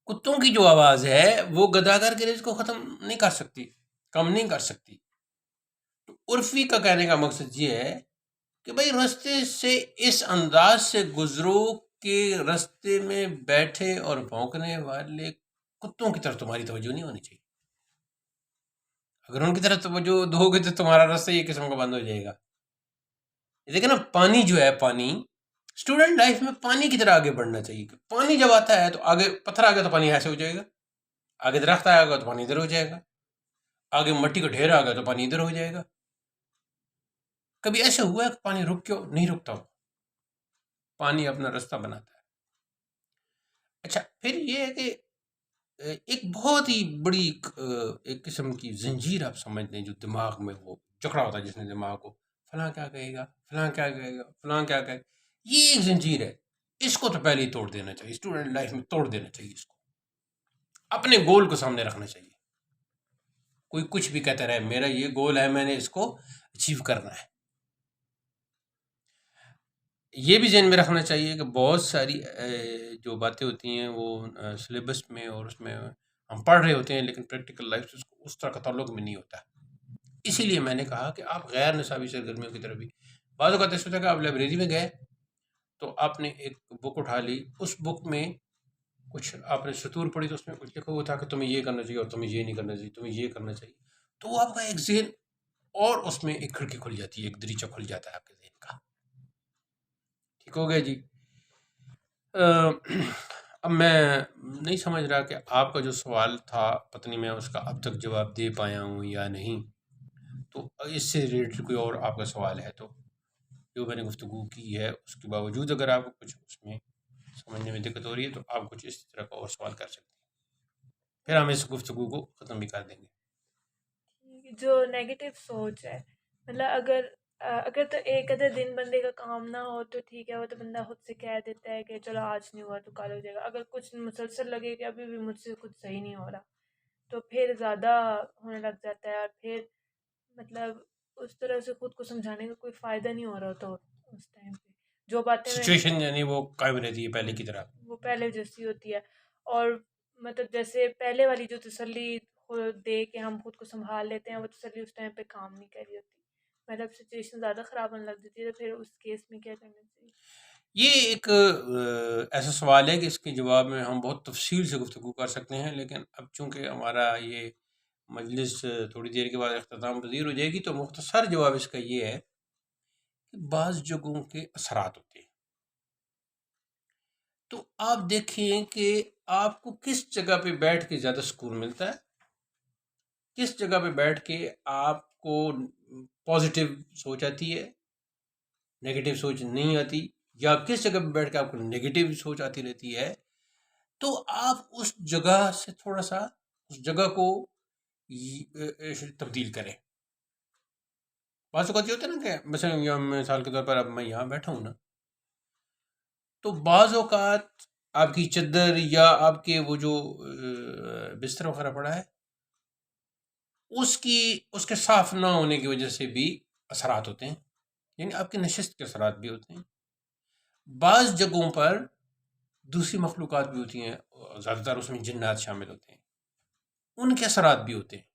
کتوں کی جو آواز ہے وہ گداگر کے رزق کو ختم نہیں کر سکتی، کم نہیں کر سکتی. تو عرفی کا کہنے کا مقصد یہ ہے کہ بھائی رستے سے اس انداز سے گزرو کہ رستے میں بیٹھے اور بھونکنے والے کتوں کی طرف تمہاری توجہ نہیں ہونی چاہیے. اگر ان کی طرف توجہ دو گے تو تمہارا راستہ یہ قسم کا بند ہو جائے گا. دیکھیں نا، پانی جو ہے، پانی اسٹوڈنٹ لائف میں پانی کی طرح آگے بڑھنا چاہیے. پانی جب آتا ہے تو آگے پتھر آ گیا تو پانی ایسے ہو جائے گا، آگے درخت آئے گا تو پانی ادھر ہو جائے گا، آگے مٹی کا ڈھیر آ گیا تو پانی ادھر ہو جائے گا. کبھی ایسے ہوا ہے کہ پانی رک کیوں نہیں رکتا ہو؟ پانی اپنا راستہ بناتا ہے. اچھا، پھر یہ ہے کہ ایک بہت ہی بڑی ایک قسم کی زنجیر آپ سمجھ لیں جو دماغ میں وہ جکڑا ہوتا ہے، جس نے دماغ کو فلاں کیا کہے گا، فلاں کیا کہے گا، فلاں کیا کہے گا. یہ ایک زنجیر ہے، اس کو تو پہلے ہی توڑ دینا چاہیے. اسٹوڈنٹ لائف میں توڑ دینا چاہیے. اس کو اپنے گول کو سامنے رکھنا چاہیے. کوئی کچھ بھی کہتا رہے، میرا یہ گول ہے، میں نے اس کو اچیو کرنا ہے. یہ بھی ذہن میں رکھنا چاہیے کہ بہت ساری جو باتیں ہوتی ہیں وہ سلیبس میں اور اس میں ہم پڑھ رہے ہوتے ہیں، لیکن پریکٹیکل لائف سے اس طرح کا تعلق میں نہیں ہوتا. اسی لیے میں نے کہا کہ آپ غیر نصابی سرگرمیوں کی طرف بھی بعض اوقات اس ہوتا ہے کہ آپ لائبریری میں گئے تو آپ نے ایک بک اٹھا لی، اس بک میں کچھ آپ نے سطور پڑھی تو اس میں کچھ لکھا ہوا تھا کہ تمہیں یہ کرنا چاہیے اور تمہیں یہ نہیں کرنا چاہیے، تمہیں یہ کرنا چاہیے. تو وہ آپ کا ایک ذہن، اور اس میں ایک کھڑکی کھل جاتی ہے، ایک دریچہ کھل جاتا ہے آپ کے ذہن کا. ٹھیک ہو گیا جی. اب میں نہیں سمجھ رہا کہ آپ کا جو سوال تھا پتہ نہیں میں اس کا اب تک جواب دے پایا ہوں یا نہیں. تو اس سے ریلیٹڈ کوئی اور آپ کا سوال ہے تو جو میں نے گفتگو کی ہے اس کے باوجود اگر آپ کو کچھ اس میں سمجھنے میں دقت ہو رہی ہے تو آپ کچھ اس طرح کا اور سوال کر سکتے ہیں، پھر ہم اس گفتگو کو ختم بھی کر دیں گے. جو نیگیٹو سوچ ہے، مطلب اگر تو ایک آدھا دن بندے کا کام نہ ہو تو ٹھیک ہے، وہ تو بندہ خود سے کہہ دیتا ہے کہ چلو آج نہیں ہوا تو کل ہو جائے گا. اگر کچھ مسلسل لگے کہ ابھی بھی مجھ سے کچھ صحیح نہیں ہو رہا تو پھر زیادہ ہونے لگ جاتا ہے، اور پھر مطلب اس طرح سے خود کو سمجھانے کا کوئی فائدہ نہیں ہو رہا تو اس ٹائم پہ جو باتیں سچویشن یعنی وہ قائم رہتی ہے پہلے کی طرح، وہ پہلے جیسی ہوتی ہے. اور مطلب جیسے پہلے والی جو تسلی دے کے ہم خود کو سنبھال لیتے ہیں، وہ تسلی اس ٹائم پہ کام نہیں کر رہی ہوتی. مطلب سچویشن زیادہ خراب ہونے لگ جاتی ہے، تو پھر اس کیس میں کیا کرنا چاہیے؟ یہ ایک ایسا سوال ہے کہ اس کے جواب میں ہم بہت تفصیل سے گفتگو کر سکتے ہیں، لیکن اب چونکہ ہمارا یہ مجلس تھوڑی دیر کے بعد اختتام پذیر ہو جائے گی تو مختصر جواب اس کا یہ ہے کہ بعض جگہوں کے اثرات ہوتے ہیں. تو آپ دیکھیں کہ آپ کو کس جگہ پہ بیٹھ کے زیادہ سکون ملتا ہے، کس جگہ پہ بیٹھ کے آپ کو پازیٹیو سوچ آتی ہے، نیگیٹو سوچ نہیں آتی، یا کس جگہ پہ بیٹھ کے آپ کو نیگیٹو سوچ آتی رہتی ہے. تو آپ اس جگہ سے تھوڑا سا اس جگہ کو تبدیل کریں. بعض اوقات یہ ہوتا ہے نا کہ مثلا مثال کے طور پر اب میں یہاں بیٹھا ہوں نا، تو بعض اوقات آپ کی چادر یا آپ کے وہ جو بستر وغیرہ پڑا ہے اس کے صاف نہ ہونے کی وجہ سے بھی اثرات ہوتے ہیں، یعنی آپ کی نشست کے اثرات بھی ہوتے ہیں. بعض جگہوں پر دوسری مخلوقات بھی ہوتی ہیں، زیادہ تر اس میں جنات شامل ہوتے ہیں، ان کے اثرات بھی ہوتے ہیں.